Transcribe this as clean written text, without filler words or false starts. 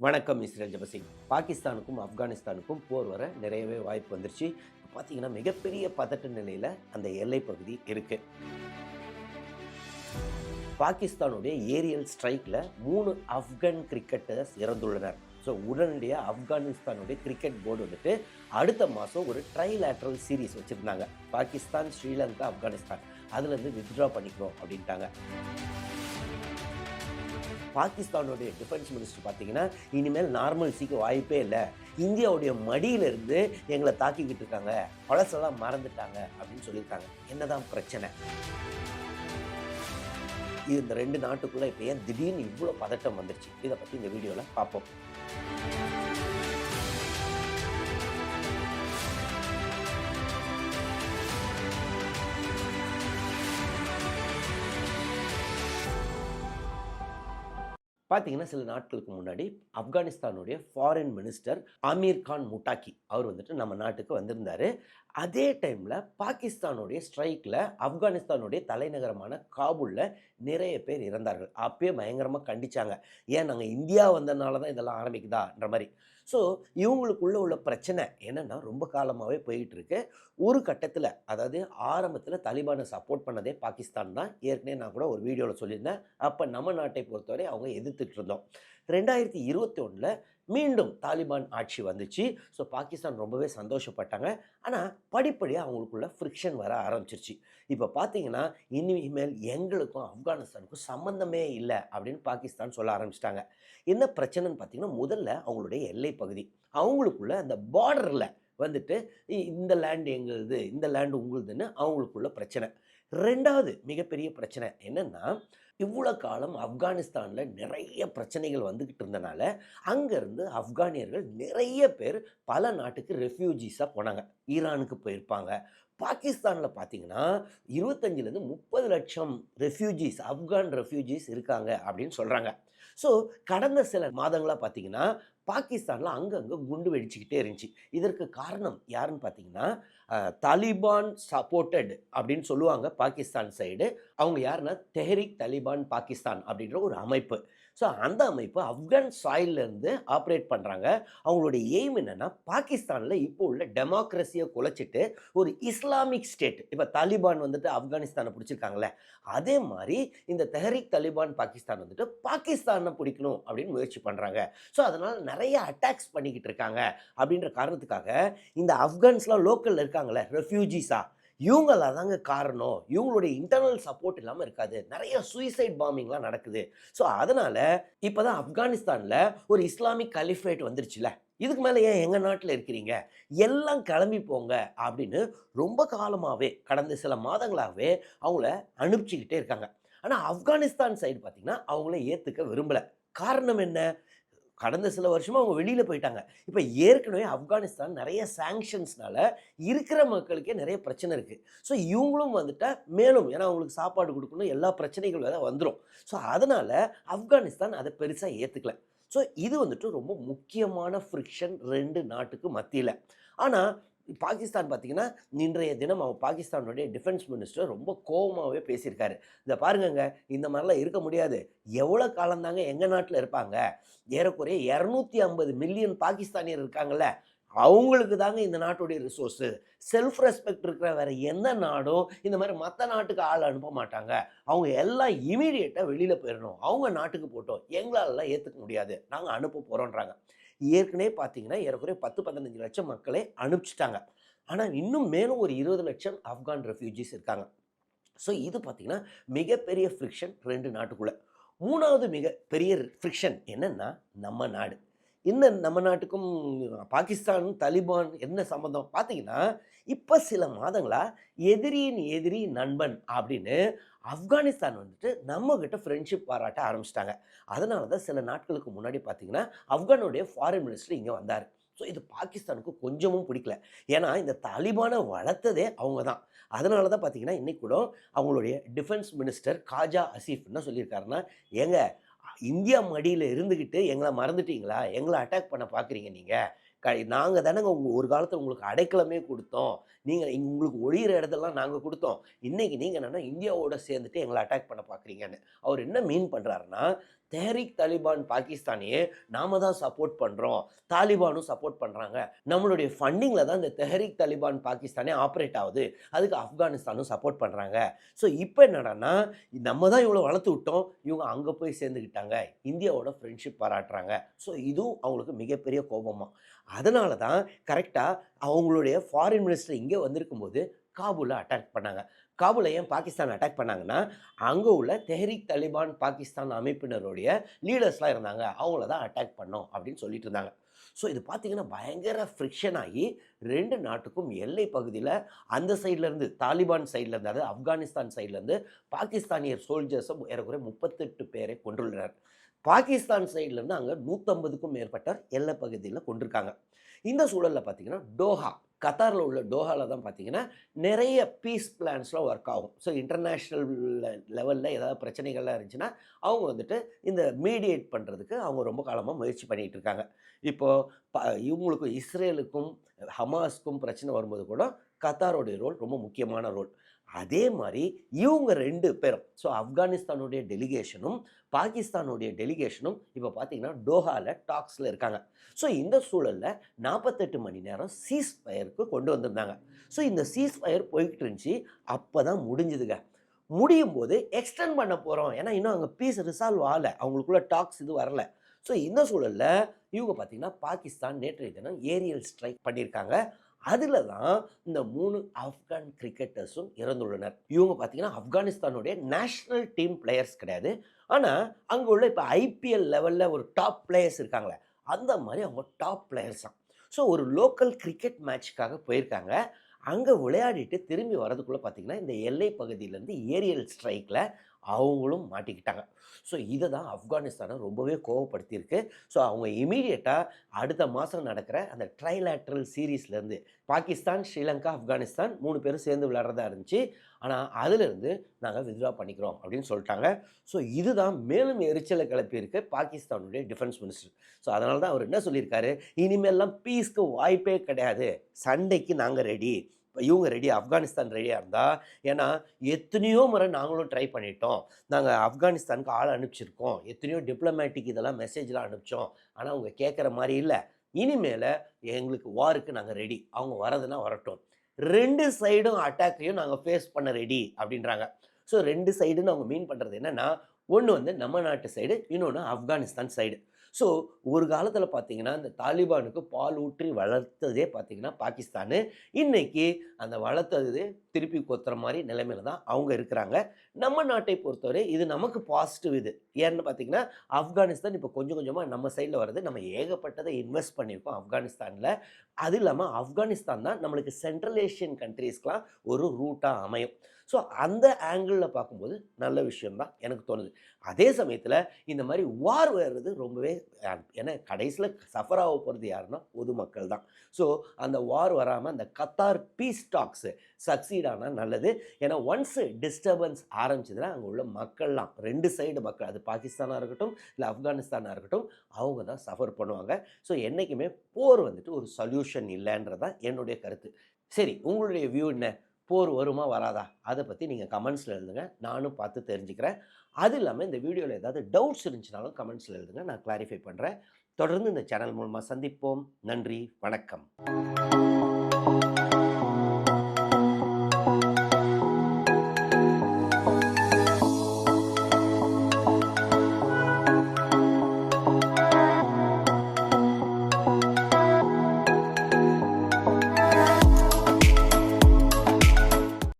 வணக்கம் இஸ்ரேல் ஜபசிங். பாகிஸ்தானுக்கும் ஆப்கானிஸ்தானுக்கும் போர் வர நிறையவே வாய்ப்பு வந்துருச்சு. பார்த்தீங்கன்னா மிகப்பெரிய பதட்ட நிலையில் அந்த எல்லை பகுதி இருக்கு. பாகிஸ்தானுடைய ஏரியல் ஸ்ட்ரைக்கில் 3 ஆப்கான் கிரிக்கெட்டர்ஸ் இறந்துள்ளனர். ஸோ உடனடியாக ஆப்கானிஸ்தானுடைய கிரிக்கெட் போர்டு வந்துட்டு அடுத்த மாதம் ஒரு ட்ரைலேட்ரல் சீரீஸ் வச்சுருந்தாங்க. பாகிஸ்தான், ஸ்ரீலங்கா, ஆப்கானிஸ்தான் அதுலேருந்து வித்ட்ரா பண்ணிக்கிறோம் அப்படின்ட்டாங்க. பாகிஸ்தானுடைய டிஃபென்ஸ் மினிஸ்டர் பார்த்தீங்கன்னா இனிமேல் நார்மல்சிக்கு வாய்ப்பே இல்லை, இந்தியாவுடைய மடியிலிருந்து எங்களை தாக்கிக்கிட்டு இருக்காங்க, பழசெல்லாம் மறந்துட்டாங்க அப்படின்னு சொல்லியிருக்காங்க. என்னதான் பிரச்சனை? இந்த 2 நாட்டுக்குள்ள இப்போ ஏன் திடீர்னு இவ்வளோ பதட்டம் வந்துருச்சு? இதை பற்றி இந்த வீடியோவில் பார்ப்போம். பார்த்தீங்கன்னா சில நாட்களுக்கு முன்னாடி ஆப்கானிஸ்தானுடைய ஃபாரின் மினிஸ்டர் ஆமீர் கான் முட்டாக்கி அவர் வந்துட்டு நம்ம நாட்டுக்கு வந்திருந்தார். அதே டைமில் பாகிஸ்தானுடைய ஸ்ட்ரைக்கில் ஆப்கானிஸ்தானுடைய தலைநகரமான காபூலில் நிறைய பேர் இறந்தார்கள். அப்பயே பயங்கரமாக கண்டிச்சாங்க. ஏன் நாங்கள் இந்தியா வந்ததுனால தான் இதெல்லாம் ஆரம்பிக்குதான்ற மாதிரி. ஸோ இவங்களுக்குள்ள உள்ள பிரச்சனை என்னென்னா ரொம்ப காலமாகவே போயிட்டு இருக்கு. ஒரு கட்டத்தில், அதாவது ஆரம்பத்தில் தாலிபானை சப்போர்ட் பண்ணதே பாகிஸ்தான் தான். ஏற்கனவே நான் கூட ஒரு வீடியோவில் சொல்லியிருந்தேன். அப்போ நம்ம நாட்டை பொறுத்தவரை அவங்க எதிர்த்துட்டு இருந்தோம். 2021 மீண்டும் தாலிபான் ஆட்சி வந்துச்சு. ஸோ பாகிஸ்தான் ரொம்பவே சந்தோஷப்பட்டாங்க. ஆனால் படிப்படியாக அவங்களுக்குள்ள ஃப்ரிக்ஷன் வர ஆரம்பிச்சிருச்சு. இப்போ பார்த்தீங்கன்னா இனிமேல் எங்களுக்கும் ஆப்கானிஸ்தானுக்கும் சம்மந்தமே இல்லை அப்படின்னு பாகிஸ்தான் சொல்ல ஆரம்பிச்சிட்டாங்க. என்ன பிரச்சனைன்னு பார்த்தீங்கன்னா, முதல்ல அவங்களுடைய எல்லை பகுதி, அவங்களுக்குள்ள அந்த பார்டரில் வந்துட்டு இந்த லேண்ட் எங்களுது, இந்த லேண்டு உங்களுதுன்னு அவங்களுக்குள்ள பிரச்சனை. 2வது மிகப்பெரிய பிரச்சனை என்னென்னா, இவ்வளோ காலம் ஆப்கானிஸ்தானில் நிறைய பிரச்சனைகள் வந்துக்கிட்டு இருந்தனால அங்கேருந்து ஆப்கானியர்கள் நிறைய பேர் பல நாட்டுக்கு ரெஃப்யூஜிஸாக போனாங்க. ஈரானுக்கு போயிருப்பாங்க. பாகிஸ்தானில் பார்த்தீங்கன்னா 25லேருந்து 30 லட்சம் ரெஃப்யூஜிஸ், ஆப்கான் ரெஃப்யூஜிஸ் இருக்காங்க அப்படின்னு சொல்கிறாங்க. ஸோ கடந்த சில மாதங்களாக பார்த்தீங்கன்னா பாகிஸ்தானில் அங்கங்கே குண்டு வெடிச்சுக்கிட்டே இருந்துச்சு. இதற்கு காரணம் யாருன்னு பார்த்தீங்கன்னா, தாலிபான் சப்போர்ட்டட் அப்படின்னு சொல்லுவாங்க பாகிஸ்தான் சைடு. அவங்க யாருன்னா தெஹ்ரிக் தாலிபான் பாகிஸ்தான் அப்படின்ற ஒரு அமைப்பு. ஸோ அந்த அமைப்பு ஆப்கான் சாயிலிருந்து ஆப்ரேட் பண்ணுறாங்க. அவங்களுடைய எய்ம் என்னென்னா, பாகிஸ்தானில் இப்போ உள்ள டெமோக்ரஸியை குலைச்சிட்டு ஒரு இஸ்லாமிக் ஸ்டேட், இப்போ தாலிபான் வந்துட்டு ஆப்கானிஸ்தானை பிடிச்சிருக்காங்களே, அதே மாதிரி இந்த தெஹ்ரிக் தாலிபான் பாகிஸ்தான் வந்துட்டு பாகிஸ்தானை பிடிக்கணும் அப்படின்னு முயற்சி பண்ணுறாங்க. ஸோ அதனால் நிறைய அட்டாக்ஸ் பண்ணிக்கிட்டு இருக்காங்க. அப்படின்ற காரணத்துக்காக இந்த ஆப்கான்ஸ்லாம் லோக்கலில் இருக்காங்களே ரெஃப்யூஜிஸாக, இவங்களாம் தாங்க காரணம். இவங்களுடைய இன்டர்னல் சப்போர்ட் இல்லாமல் இருக்காது. நிறைய சூசைட் பாம்பிங்லாம் நடக்குது. ஸோ அதனால் இப்போ தான் ஆப்கானிஸ்தானில் ஒரு இஸ்லாமிக் கலிஃபேட் வந்துருச்சுல, இதுக்கு மேலே ஏன் எங்கள் நாட்டில் இருக்கிறீங்க, எல்லாம் கிளம்பி போங்க அப்படின்னு ரொம்ப காலமாகவே, கடந்த சில மாதங்களாகவே அவங்கள அனுப்பிச்சிக்கிட்டே இருக்காங்க. ஆனால் ஆப்கானிஸ்தான் சைடு பார்த்திங்கன்னா அவங்கள ஏற்றுக்க விரும்பலை. காரணம் என்ன? கடந்த சில வருஷமாக அவங்க வெளியில் போயிட்டாங்க. இப்போ ஏற்கனவே ஆப்கானிஸ்தான் நிறைய சாங்ஷன்ஸ்னால இருக்கிற மக்களுக்கே நிறைய பிரச்சனை இருக்குது. ஸோ இவங்களும் வந்துட்டால் மேலும், ஏன்னா அவங்களுக்கு சாப்பாடு கொடுக்கணும், எல்லா பிரச்சனைகள் வேறு வந்துடும். ஸோ அதனால் ஆப்கானிஸ்தான் அதை பெருசாக ஏற்றுக்கல. ஸோ இது வந்துட்டு ரொம்ப முக்கியமான ஃப்ரிக்ஷன் 2 நாட்டுக்கு மத்தியில். ஆனால் பாகிஸ்தான் பார்த்தீங்கன்னா இன்றைய தினம் அவன் பாகிஸ்தானுடைய டிஃபென்ஸ் மினிஸ்டர் ரொம்ப கோபமாகவே பேசியிருக்காரு. இதை பாருங்கங்க, இந்த மாதிரிலாம் இருக்க முடியாது. எவ்வளோ காலந்தாங்க எங்கள் நாட்டில் இருப்பாங்க? ஏறக்குறைய 250 மில்லியன் பாகிஸ்தானியர் இருக்காங்கல்ல, அவங்களுக்கு தாங்க இந்த நாட்டுடைய ரிசோர்ஸு. செல்ஃப் ரெஸ்பெக்ட் இருக்கிற வேறு எந்த நாடும் இந்த மாதிரி மற்ற நாட்டுக்கு ஆள் அனுப்ப மாட்டாங்க. அவங்க எல்லாம் இமீடியட்டாக வெளியில் போயிடணும். அவங்க நாட்டுக்கு போட்டோம், எங்களாலலாம் ஏற்றுக்க முடியாது, நாங்கள் அனுப்ப போகிறோன்றாங்க. ஏற்கனவே பார்த்தீங்கன்னா ஏறக்குறைய 10-15 லட்சம் மக்களை அனுப்பிச்சிட்டாங்க. ஆனால் இன்னும் மேலும் ஒரு 20 லட்சம் ஆப்கான் ரெஃப்யூஜிஸ் இருக்காங்க. ஸோ இது பார்த்தீங்கன்னா மிகப்பெரிய ஃப்ரிக்ஷன் 2 நாட்டுக்குள்ளே. 3வது மிகப்பெரிய ஃப்ரிக்ஷன் என்னென்னா, நம்ம நாடு. இந்த நம்ம நாட்டுக்கும் பாகிஸ்தான், தாலிபான் என்ன சம்மந்தம் பார்த்தீங்கன்னா, இப்போ சில மாதங்களாக எதிரியின் எதிரி நண்பன் அப்படின்னு ஆப்கானிஸ்தான் வந்துட்டு நம்மக்கிட்ட ஃப்ரெண்ட்ஷிப் பாராட்ட ஆரம்பிச்சிட்டாங்க. அதனால தான் சில நாட்களுக்கு முன்னாடி பார்த்தீங்கன்னா ஆப்கானுடைய ஃபாரின் மினிஸ்டர் இங்கே வந்தார். ஸோ இது பாகிஸ்தானுக்கு கொஞ்சமும் பிடிக்கல. ஏன்னா இந்த தாலிபானை வளர்த்ததே அவங்க தான். அதனால தான் பார்த்தீங்கன்னா இன்றைக்கி கூட அவங்களுடைய டிஃபென்ஸ் மினிஸ்டர் காஜா அசீஃப் என்ன சொல்லியிருக்காருன்னா, ஏங்க இந்தியா மடியில் இருந்துக்கிட்டு எங்களை மறந்துட்டீங்களா? எங்களை அட்டாக் பண்ண பார்க்குறீங்க நீங்கள்? நாங்கள் தானேங்க ஒரு காலத்தில் உங்களுக்கு அடைக்கலமே கொடுத்தோம். நீங்கள் உங்களுக்கு ஒழிகிற இடத்தெல்லாம் நாங்கள் கொடுத்தோம். இன்றைக்கி நீங்கள் என்னென்னா இந்தியாவோட சேர்ந்துட்டு எங்களை அட்டாக் பண்ண பார்க்குறீங்கன்னு. அவர் என்ன மீன் பண்ணுறாருன்னா, தெஹ்ரிக் தாலிபான் பாகிஸ்தானையே நாம தான் சப்போர்ட் பண்ணுறோம், தாலிபானும் சப்போர்ட் பண்ணுறாங்க, நம்மளுடைய ஃபண்டிங்கில் தான் இந்த தெஹ்ரிக் தாலிபான் பாகிஸ்தானே ஆப்ரேட் ஆகுது, அதுக்கு ஆப்கானிஸ்தானும் சப்போர்ட் பண்ணுறாங்க. ஸோ இப்போ என்னடான்னா நம்ம தான் இவ்வளோ வளர்த்து விட்டோம், இவங்க அங்கே போய் சேர்ந்துக்கிட்டாங்க, இந்தியாவோட ஃப்ரெண்ட்ஷிப் பாராட்டுறாங்க. ஸோ இதுவும் அவங்களுக்கு மிகப்பெரிய கோபமாக. அதனால தான் கரெக்டாக அவங்களுடைய ஃபாரின் மினிஸ்டர் இங்கே வந்திருக்கும் போது காபூலை அட்டாக் பண்ணாங்க. காபூலை ஏன் பாகிஸ்தான் அட்டாக் பண்ணாங்கன்னா, அங்கே உள்ள தெஹ்ரிக் தாலிபான் பாகிஸ்தான் அமைப்பினருடைய லீடர்ஸ்லாம் இருந்தாங்க, அவங்கள தான் அட்டாக் பண்ணோம் அப்படின்னு சொல்லிட்டு இருந்தாங்க. ஸோ இது பார்த்தீங்கன்னா பயங்கர ஃப்ரிக்ஷன் ஆகி 2 நாட்டுக்கும் எல்லை பகுதியில் அந்த சைட்லேருந்து தாலிபான் சைட்லேருந்து, அதாவது ஆப்கானிஸ்தான் சைட்லேருந்து பாகிஸ்தானியர் சோல்ஜர்ஸை ஏறக்குறைய 38 பேரை கொண்டுள்ளனர். பாகிஸ்தான் சைட்லேருந்து அங்கே 150க்கும் மேற்பட்டவர் எல்லை பகுதியில் கொண்டிருக்காங்க. இந்த சூழலில் பார்த்தீங்கன்னா டோஹா, கத்தாரில் உள்ள டோஹாவில் தான் பார்த்தீங்கன்னா நிறைய பீஸ் பிளான்ஸ்லாம் ஒர்க் ஆகும். ஸோ இன்டர்நேஷ்னல் லெவலில் ஏதாவது பிரச்சனைகள்லாம் இருந்துச்சுன்னா அவங்க வந்துட்டு இந்த மீடியேட் பண்ணுறதுக்கு அவங்க ரொம்ப காலமாக முயற்சி பண்ணிகிட்டு இருக்காங்க. இப்போது இவங்களுக்கும் இஸ்ரேலுக்கும் ஹமாஸ்க்கும் பிரச்சனை வரும்போது கூட கத்தாரோடைய ரோல் ரொம்ப முக்கியமான ரோல். அதே மாதிரி இவங்க 2 பேரும், ஸோ ஆப்கானிஸ்தானுடைய டெலிகேஷனும் பாகிஸ்தானுடைய டெலிகேஷனும் இப்போ பார்த்தீங்கன்னா டோஹாவில் டாக்ஸில் இருக்காங்க. ஸோ இந்த சூழலில் 48 மணி நேரம் சீஸ் ஃபயருக்கு கொண்டு வந்திருந்தாங்க. ஸோ இந்த சீஸ் ஃபயர் போய்கிட்டு இருந்துச்சு, அப்போ தான் முடிஞ்சுதுங்க. முடியும் போது எக்ஸ்டெண்ட் பண்ண போகிறோம், ஏன்னா இன்னும் அங்கே பீஸ் ரிசால்வ் ஆகலை, அவங்களுக்குள்ள டாக்ஸ் இது வரல. ஸோ இந்த சூழலில் இவங்க பார்த்தீங்கன்னா பாகிஸ்தான் நேற்றைய தினம் ஏரியல் ஸ்ட்ரைக் பண்ணியிருக்காங்க. அதில் தான் இந்த 3 ஆப்கான் கிரிக்கெட்டர்ஸும் இறந்துள்ளனர். இவங்க பார்த்தீங்கன்னா ஆப்கானிஸ்தானுடைய நேஷ்னல் டீம் பிளேயர்ஸ் கிடையாது, ஆனால் அங்கே உள்ள இப்போ ஐபிஎல் லெவலில் ஒரு டாப் பிளேயர்ஸ் இருக்காங்களே, அந்த மாதிரி அவங்க டாப் பிளேயர்ஸ் தான். ஸோ ஒரு லோக்கல் கிரிக்கெட் மேட்ச்க்காக போயிருக்காங்க. அங்கே விளையாடிட்டு திரும்பி வரதுக்குள்ளே பார்த்தீங்கன்னா இந்த எல்லை பகுதியிலேருந்து ஏரியல் ஸ்ட்ரைக்கில் அவங்களும் மாட்டிக்கிட்டாங்க. ஸோ இதை தான் ஆப்கானிஸ்தானை ரொம்பவே கோவப்படுத்தியிருக்கு. ஸோ அவங்க இமீடியட்டாக அடுத்த மாதம் நடக்கிற அந்த ட்ரைலேட்ரல் சீரீஸ்லேருந்து பாகிஸ்தான், ஸ்ரீலங்கா, ஆப்கானிஸ்தான் 3 பேரும் சேர்ந்து விளையாடுறதா இருந்துச்சு, ஆனால் அதிலிருந்து நாங்கள் வித்ட்ரா பண்ணிக்கிறோம் அப்படின்னு சொல்லிட்டாங்க. ஸோ இதுதான் மேலும் எரிச்சலை கிளப்பியிருக்கு பாகிஸ்தானுடைய டிஃபென்ஸ் மினிஸ்டர். ஸோ அதனால தான் அவர் என்ன சொல்லியிருக்காரு, இனிமேல்லாம் பீஸ்க்கு வாய்ப்பே கிடையாது, சண்டைக்கு நாங்கள் ரெடி. இப்போ இவங்க ரெடி, ஆப்கானிஸ்தான் ரெடியாக இருந்தால், ஏன்னா எத்தனையோ முறை நாங்களும் ட்ரை பண்ணிட்டோம், நாங்கள் ஆப்கானிஸ்தானுக்கு ஆள் அனுப்பிச்சிருக்கோம், எத்தனையோ டிப்ளமேட்டிக் இதெல்லாம் மெசேஜ்லாம் அனுப்பிச்சோம், ஆனால் அவங்க கேட்குற மாதிரி இல்லை, இனிமேல் எங்களுக்கு வாருக்கு நாங்கள் ரெடி, அவங்க வரதுன்னா வரட்டும், 2 சைடும் அட்டாக்கையும் நாங்கள் ஃபேஸ் பண்ண ரெடி அப்படின்றாங்க. ஸோ 2 சைடுன்னு அவங்க மீன் பண்ணுறது என்னென்னா, ஒன்று வந்து நம்ம நாட்டு சைடு, இன்னொன்று ஆப்கானிஸ்தான் சைடு. ஸோ ஒரு காலத்தில் பார்த்தீங்கன்னா இந்த தாலிபானுக்கு பால் ஊற்றி வளர்த்ததே பார்த்தீங்கன்னா பாகிஸ்தானு, இன்றைக்கி அந்த வளர்த்தது திருப்பி கொத்துற மாதிரி நிலைமையில தான் அவங்க இருக்கிறாங்க. நம்ம நாட்டை பொறுத்தவரை இது நமக்கு பாசிட்டிவ். இது ஏன்னு பார்த்தீங்கன்னா ஆப்கானிஸ்தான் இப்போ கொஞ்சம் கொஞ்சமாக நம்ம சைடில் வருது, நம்ம ஏகப்பட்டதை இன்வெஸ்ட் பண்ணியிருக்கோம் ஆப்கானிஸ்தானில். அது இல்லாமல் ஆப்கானிஸ்தான் தான் நம்மளுக்கு சென்ட்ரல் ஏஷியன் கண்ட்ரீஸ்க்கெலாம் ஒரு ரூட்டாக அமையும். ஸோ அந்த ஆங்கிளில் பார்க்கும்போது நல்ல விஷயம்தான் எனக்கு தோணுது. அதே சமயத்தில் இந்த மாதிரி வார் வர்றது ரொம்பவே, ஏன்னா கடைசியில் சஃபர் ஆக போகிறது யாருன்னா பொதுமக்கள் தான். ஸோ அந்த வார் வராமல் அந்த கத்தார் பீஸ் டாக்ஸு சக்சீட் ஆனால் நல்லது. ஏன்னா ஒன்ஸ் டிஸ்டர்பன்ஸ் ஆரம்பிச்சதுன்னா அங்கே உள்ள மக்கள்லாம் 2 சைடு மக்கள், அது பாகிஸ்தானாக இருக்கட்டும் இல்லை ஆப்கானிஸ்தானாக இருக்கட்டும், அவங்க தான் சஃபர் பண்ணுவாங்க. ஸோ என்றைக்குமே போர் வந்துட்டு ஒரு சொல்யூஷன் இல்லைன்றதான் என்னுடைய கருத்து. சரி, உங்களுடைய வியூ என்ன? போர் வருமா வராதா? அதை பற்றி நீங்கள் கமெண்ட்ஸில் எழுதுங்க, நானும் பார்த்து தெரிஞ்சுக்கிறேன். அது இல்லாமல் இந்த வீடியோவில் ஏதாவது டவுட்ஸ் இருந்துச்சுனாலும் கமெண்ட்ஸில் எழுதுங்க, நான் கிளாரிஃபை பண்ணுறேன். தொடர்ந்து இந்த சேனல் மூலமாக சந்திப்போம். நன்றி, வணக்கம்.